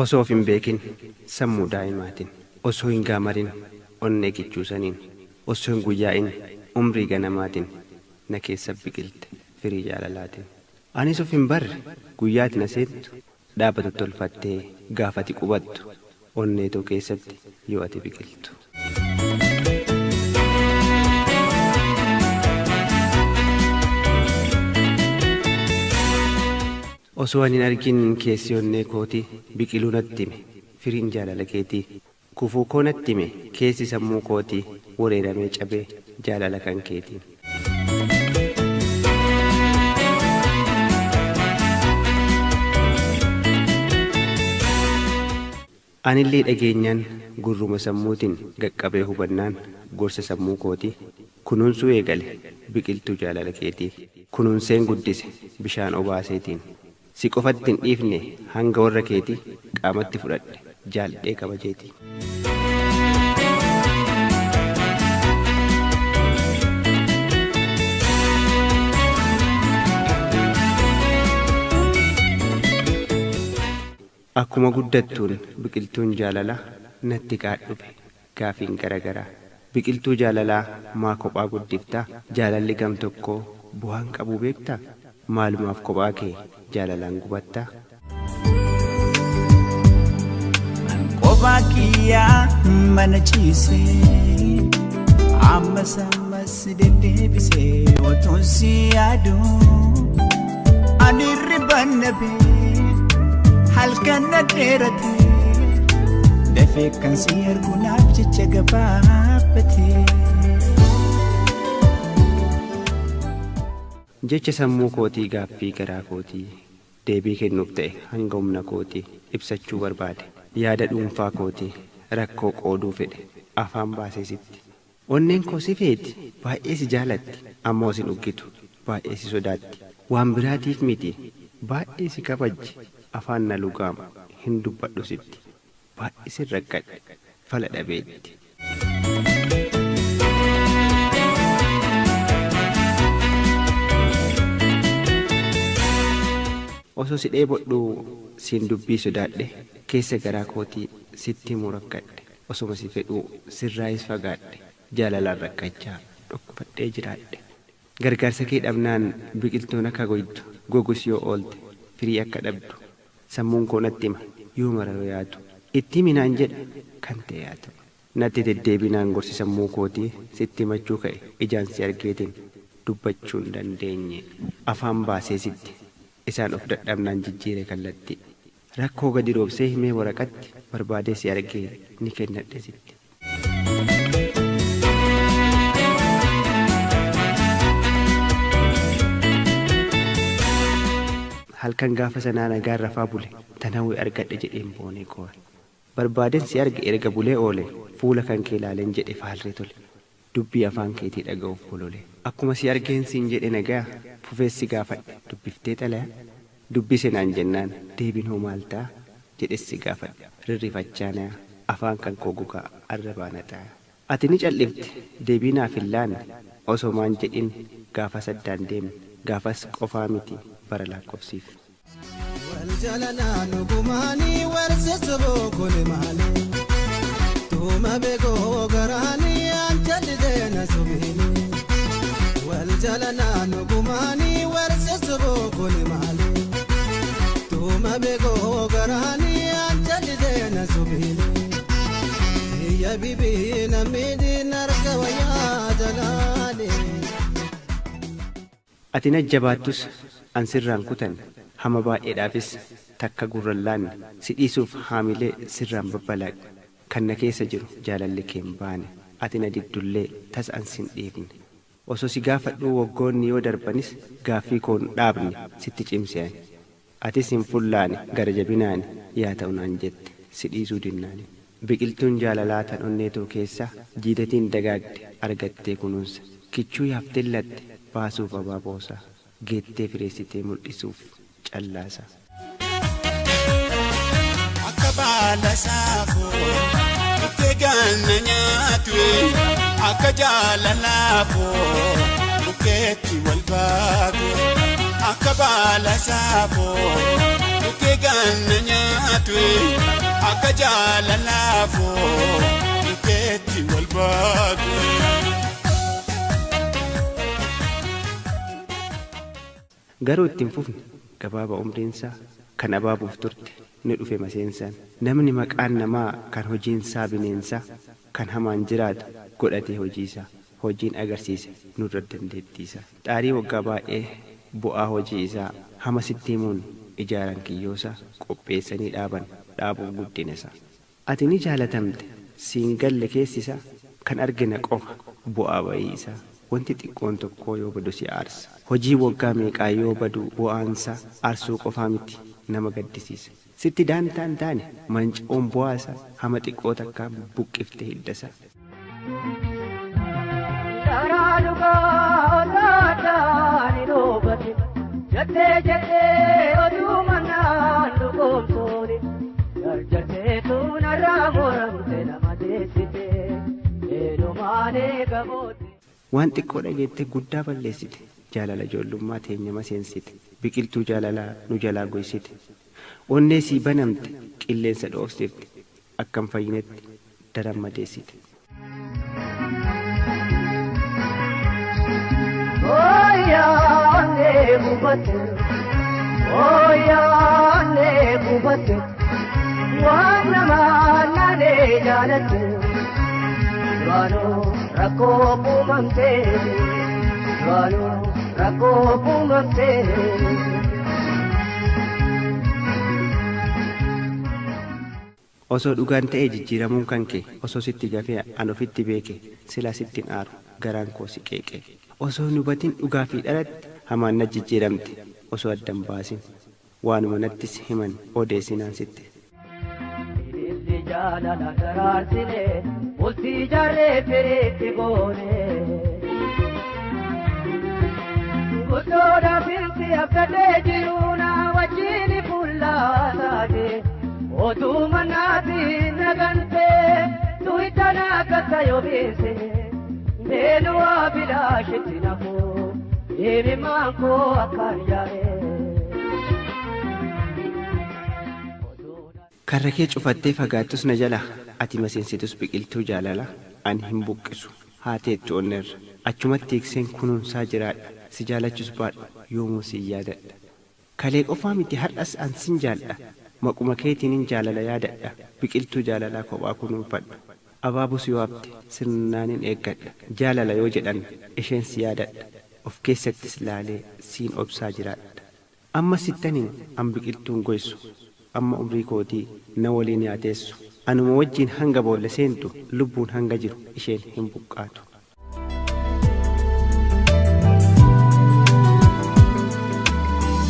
osoo of hin beekin sammuu daa'imaatiin osoo hin gaamarin onnee kichuusaniin osoo hin guyyaa'in umrii ganamaatiin na keessa biqilte firii jaalalaatiin. Anis of hin barre guyyaatti na seentu dhaabatu tolfattee gaafati qubattu onneetoo keessatti yoo ati biqiltu. Osoo ani hin argin keessi onnee kootii biqiluu natti hime firiin jaalala keetii kufuu koo natti hime keessi sammuu kootii wareeramee cabee jaalala kan keetiin. Anillee dhageenyaan gurruma sammuutiin gaqqabee hubannaan gorsa sammuu kootii kunuunsuu eegale biqiltuu jaalala keetii kunuunseen guddise bishaan obaaseetiin. Si qofatti hin dhiifne hanga warra keetii qaamatti fudhadhe jaalladhee kabajeetii. Akkuma guddattuun biqiltuun jaalalaa natti qaadhufe gaafiin garagaraa. Biqiltuu jaalalaa maa kophaa guddiftaa jaalalli gam tokkoo bu'aan qabu beektaa? Maalumaaf kophaa kee jaalalaan gubattaa? Kophaa kiyyaa mana ciisee ammas deddeebisee otuun si yaadu ani ribanna bee halkan na dheeratee dafee kan si arguunaaf jecha gabaabbatee. Jecha sammuu kootii gaaffii garaa kootii deebii kennuuf ta'e hanga humna kootii ibsachuu barbaade yaada dhuunfaa kootii rakkoo qooduu fedhe afaan baasee sitti. Onneen koo si feeti baay'ee si jaalatti ammoo si dhuggitu baay'ee si sodaatti waan biraatiif miti baay'ee si kabajji afaan na lugaama hin dubbadhu sitti baay'ee si rakkadhe fala dhabeetti. Osoo si dheebodhu siin dubbii sodaadhe keessa garaa kootii sitti murakkadhe osoma si fedhuu sirraayis fagaadhe jaalalaan rakkachaa dhukkubadhee jiraadhe. Gargaarsa kee dhabnaan biqiltuun akka goydu gogus yoo oolte firii akka dhabdu sammuun koo natti hima yoo mara yoo yaadu itti minaan jedha kan ta'e haa ta'u. Natti deddeebinaan gorsi sammuu kootii sitti himachuu ka'e ijaan si argeetiin dubbachuu hin dandeenye afaan baasee sitti. Isaan of dadhabnaan jijjiire kallattii rakkoo gadi roobsee himee waraqatti barbaadee si argee ni kennadhe sitti. Halkan gaafa sanaa nagaan rafaa bule tanawwee argadhe jedheen boonee koore barbaadeen si arge erga bulee oole fuula kan kee ilaaleen jedhe faalree tole dubbii afaan keetii dhaga'uuf bolole akkuma si argeen siin jedhe nagaa fufeessi gaafadhe dubbiftee xalaya dubbise naan jennaan deebiin hoo maal ta'a jedhessi gaafadhe rirrifachaa naya afaan kan koo gogaa arrabaana ta'a. Ati ni cal'ifte deebii naaf hin laanne osoo maan jedhin gaafa saddaan deemne gaafas qofaa miti bara lakkoofsiif. Waljalanaa nugumaanii warseessoboo kole maalee tuuma beekoo garaanii anjallisee na subiinii. Waljalanaa nugumaanii warseessoboo kole maalee tuuma beekoo garaanii anjallisee na subiinii. Tiyya bibii namni narga wayyaa jalaalee. Ati najjabaattus ansirraan kutan hama baay'eedhaafis takka gurrallaan si dhiisuuf haamilee sirraan babbalaaqe kan na keessa jiru jaalalli keen baane ati na diddullee tas ansin dhiifne osoo si gaafadhuu waggoonni yoo darbanis gaaffii koon dhaabne sitti cimse'an atis hin fullaane gara jabinaani yaa ta'u naan jette si dhiisuu dinnaani. Biqiltuun jaalalaa tan onneetoo keessa jiidatiin dagaagde argattee kunuunsa kichuu yaaftellatte baasuuf abaaboosaa geettee fireessitee mul'isuuf callaasa. Akka baala saafoo bukkee ganna nyaatu akka jaalalaafoo bukkeetti wal baatu akka baala saafoo bukkee ganna nyaatu. nyaatwe akka jaalalaafoo bukeetti wal baatwe. Garuu ittiin fufne gabaaba umriinsaa kan abaabuuf turte ni dhufe maseensaan. Namni maqaan namaa kan hojiinsaa bineensaa kan hamaan jiraatu godhatee hojiisaa. Hojiin agarsiise nurra dandeettiisa. Xaarii waggaa baay'ee bu'aa hojii isaa hama sitti himuun ijaaran kiyyoosaa qopheessanii dhaabuuf guddina isaa. Ati ni jaalatamte siin galle keessisaa kan argina qofa bu'aa bayii isaa. Wanti xiqqoon tokkoo yoo badu si aarsa. Hojii waggaa meeqaa yoo badu bu'aansaa aarsuu qofaa miti nama gaddisiisa. Sitti daantaan taane manca'uun bu'aasaa hama xiqqoo takkaan buqqifte hiddasaa. Waan xiqqoo dhageette guddaa balleessite. Jaalala ijoollummaa teenya maseensite. Biqiltuu jaalalaa nu jalaa goysite. Onnee sii banamte qilleensa dhoofsifte. Akkam fayyinetti daran madeessite. Osoo dhugaan ta'ee jijjiiramuun kan kee osoo sitti gafee an ofitti beeke silaa sittiin aaru garaan koo si qeeqe. Osoo nu batin dhugaa fi dhalatti hamaan na jijjiiramte osoo addan baasin waanuma nattis himan odeessinaan sitte. Jaalala daraarsine bultii jaarree firiitti goone. Guddoodhaa firti abdatee jiru na wajjin fuullaa taate. Otuu manaatiin nagantee tuyitaan akka yoo beese. Neenuwaa bilaashitti nafoo deebimaan koo akkaan yaa'ee. Karra kee cufattee fagaattus na jala ati maseensitus biqiltuu jaalalaa ani hin buqqisu haateetti onneerra achumatti eegseen kunuunsaa jiraadha si jaalachus baadha yoomuu si yaadadha. Kalee qofaa miti har'as an sin jaalladha maquma keetiin jaalala yaadadha biqiltuu jaalalaa kophaa kunuunfadha. Abaabus yoo hafte sirnaanin eeggadha jaalala yoo jedhan isheen si yaadadha of keessattis laalee siin obsaa jiraadha. Amma sittaniin an biqiltuun goysu. Amma umrii kootii na waliin yaateessu anuma wajjiin hanga boolla seentu lubbuun hanga jiru isheen hin buqqaatu.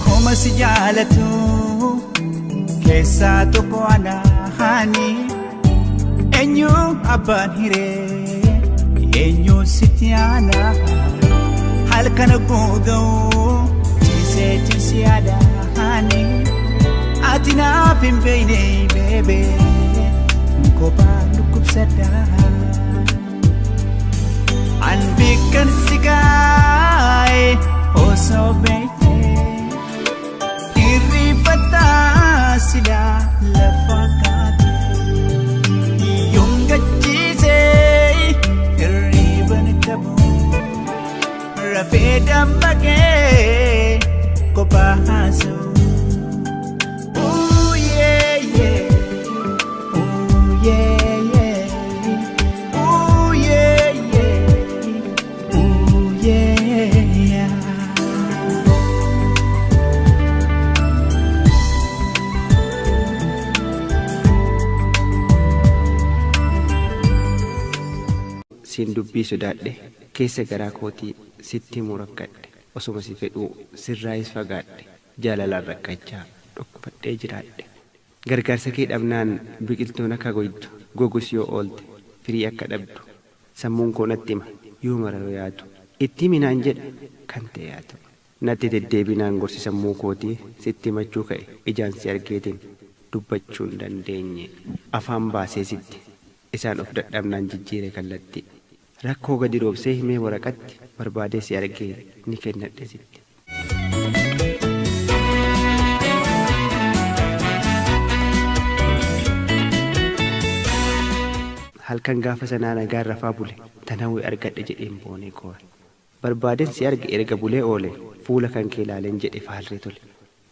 Koma si jaalatu keessaa tokko anaani eenyu abbaan hiree eenyu sitti aanaa halkana guutuu ciiseetiin si yaadaani. Atinaaf hin beeyne beebe kophaa dhukkubsadha. An beekan si gaa'e osoo beekte hirrifataa silaa lafa kaate. Yoon gachiisee hirriban qabu rafee dammaqee kophaa haasa'u. Siin dubbii sodaadhe keessa garaa kootii sitti murakkadhe osuma si fedhuu sirraayis fagaadhe jaalalaan rakkachaa dhukkubadhee jiraadhe. Gargaarsa kee dhabnaan biqiltuun akka goytu gogus yoo oolte firii akka dhabdu sammuun koo natti hima yoo mararoo yaatu itti minaan jedha kan ta'e yaatu. Natti deddeebinaan gorsi sammuu kootii sitti himachuu ka'e ijaan si argeetiin dubbachuu hin dandeenye afaan baasee sitti isaan of dadhabnaan jijjiire kallattii. Rakkoo gadi roobsee himee waraqatti barbaadee si argee ni kennadhe sitti. halkan gaafa sanaa nagaan rafaa bule tanawwi argadhe jedheen boonee koore. Barbaaden si arge erga bulee oole fuula kan kee ilaaleen jedhe faalree tole.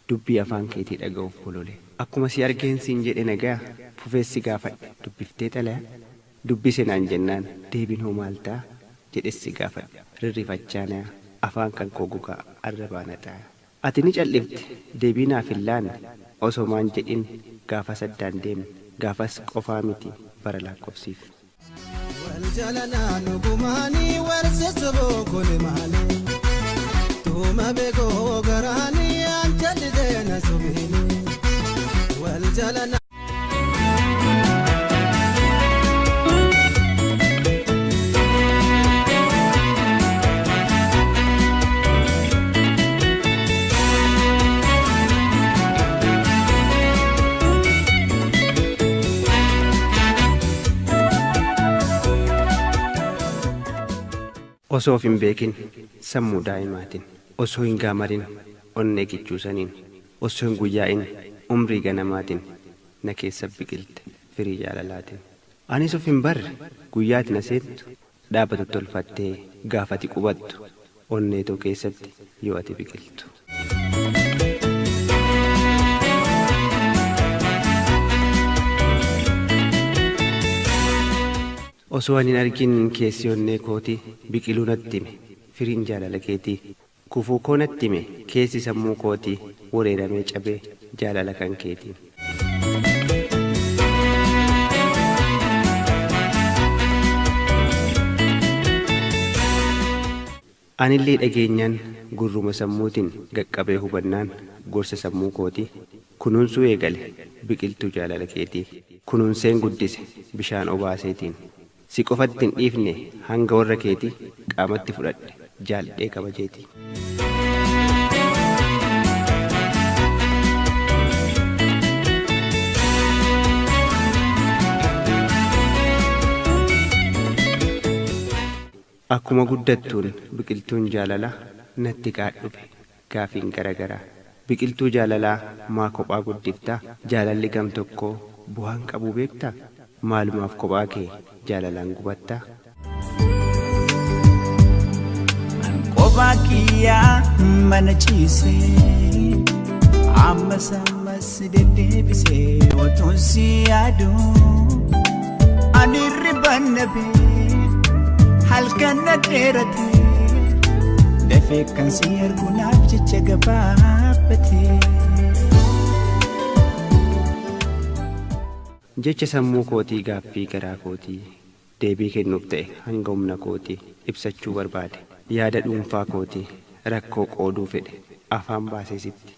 Dubbii afaan keetii dhaga'uuf bolole. Akkuma si argeen siin jedhe nagaa fufeessi gaafadhe dubbiftee xalaya. Dubbise naan jennaan deebiin hoo maal ta'a jedhessi gaafadhe rirrifachaa naya afaan kan koo gogaa arrabaan ta'a. Ati ni cal'ifte deebii naaf hin laanne osoo maan jedhin gaafa saddaan deemne gaafas qofaa miti bara lakkoofsiif. Wal jaalalaa nugumaanii warseessaboo kone maalee tuuma beekoo garaanii anjalli deena subiini wal jaalalaa. Osoo hin beekin sammuu daa'imaatiin osoo hin gaamarin onnee gichuusaniin osoo hin guyyaa'in umrii ganamaatiin na keessa biqilte firii jaalalaatiin. Anis of hin barre guyyaati na seentu dhaabatu tolfattee gaafati qubattu onneetoo keessatti yoo ati biqiltu. Osoo ani hin argin keessi onnee kootii biqiluu natti hime firiin jaalala keetii kufuu koo natti hime keessi sammuu kootii wareeramee cabee jaalala kan keetiin. Anillee dhageenyaan gurruma sammuutiin gaqqabee hubannaan gorsa sammuu kootii kunuunsuu eegale biqiltuu jaalala keetii kunuunseen guddise bishaan obaaseetiin. Si qofatti hin dhiifne hanga warra keetii qaamatti fudhadhe jaalladhee kabajeetii. Akkuma guddattuun biqiltuun jaalalaa natti qaadhufe gaafiin garagaraa. Biqiltuu jaalalaa maa kophaa guddiftaa jaalalli gam tokkoo bu'aan qabu beektaa maalumaaf kophaa kee jaalalaan gubattaa. Kophaa kiyyaa mana ciisee ammas deddeebisee otuun si yaadu ani ribanna bee halkan na dheeratee dafee kan si arguunaaf jecha gabaabbatee. Jecha sammuu kootii gaaffii garaa kootii deebii kennuuf ta'e hanga humna kootii ibsachuu barbaade yaada dhuunfaa kootii rakkoo qooduu fedhe afaan baasee sitti.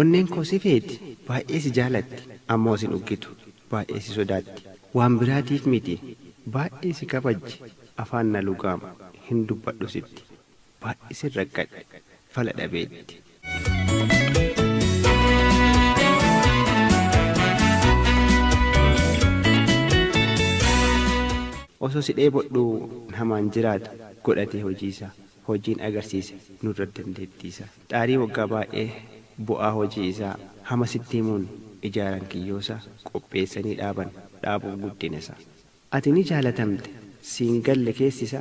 Onneen koo si feeti baay'ee si jaalatti ammoo si dhuggitu baay'ee si sodaatti waan biraatiif miti baay'ee si kabajji afaan na lugaama hin dubbadhu sitti baay'ee si rakkadhe fala dhabeetti. Osoo si dheebodhu namaan jiraatu godhatee hojiisa hojiin agarsiise nurra dandeettiisa. Xaarii waggaa baay'ee bu'aa hojii isaa hama sitti himuun ijaaran kiyyoosa qopheessanii dhaaban dhaabuuf guddina isaa. Ati ni jaalatamte siin galle keessisa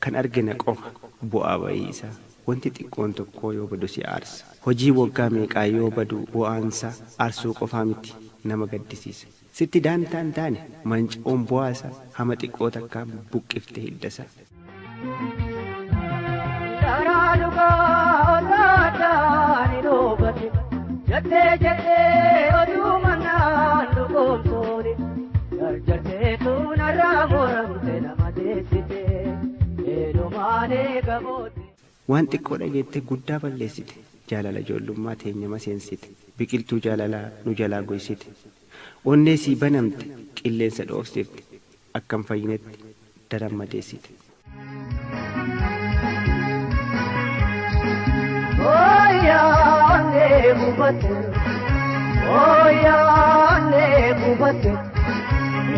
kan argina qofa bu'aa bayii isaa. Wanti xiqqoon tokkoo yoo badu si aarsa. Hojii waggaa meeqaa yoo badu bu'aansa aarsuu qofaa miti nama gaddisiisa. Sitti daantaan taane manca'uun bu'aasa hama xiqqoo takkaan buqqifte hiddasa. Waan xiqqoo dhageette guddaa balleessite jaalala ijoollummaa teenya maseensite biqiltuu jaalalaa nu jalaa goysite. Onnee sii banamte qilleensa dhoofsifte akkam fayyinetti daran madeessite.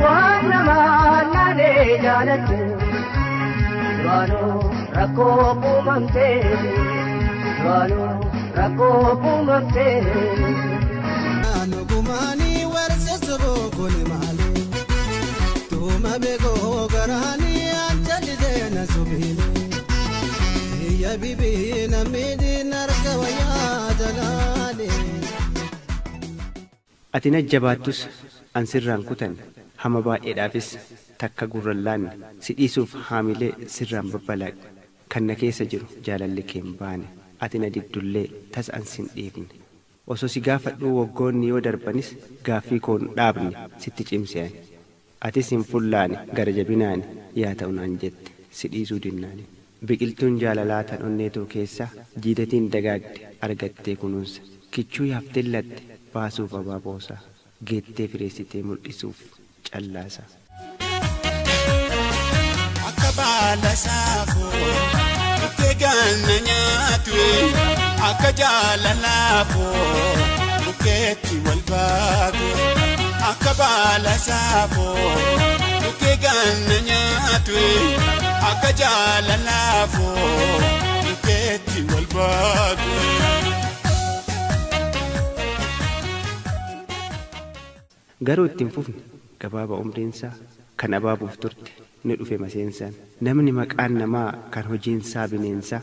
Waan namaa naanee jaalatte waanoo rakkoo uumamtee waanoo rakkoo uumamtee. Nugumaanii warseessaboo kone maalee Tuma beekoo garaanii anjallisee na subhine. Tiyya bibii namni narka wayyaa jalaale. Ati najjabaattus ansirraan kutan hama baay'eedhaafis takka gurrallaan si dhiisuuf haamilee sirraan babbalaaqe kan na keessa jiru jaalalli kee hin baane ati na diddullee tas ansin dhiifne osoo si gaafadhuu waggoonni yoo darbanis gaaffii koon dhaabne sitti cimseen atis hin fullaane gara jabinaane yaa ta'u naan jette si dhiisuu dinnaane biqiltuun jaalalaa tan onneetoo keessa jiidatiin dagaagde argattee kunuunsa kichuu yaaftellatte baasuuf abaaboosaa geettee fireessitee mul'isuuf callaasa. Akka baala saafoo bukkee ganna nyaatu akka jaalalaafoo bukkeetti wal baatu akka baala saafoo bukkee ganna nyaatu akka jaalalaafoo bukkeetti wal baatu. Garuu ittiin fufne gabaaba umriinsaa kan abaabuuf turte ni dhufe maseensaan namni maqaan namaa kan hojiinsaa bineensaa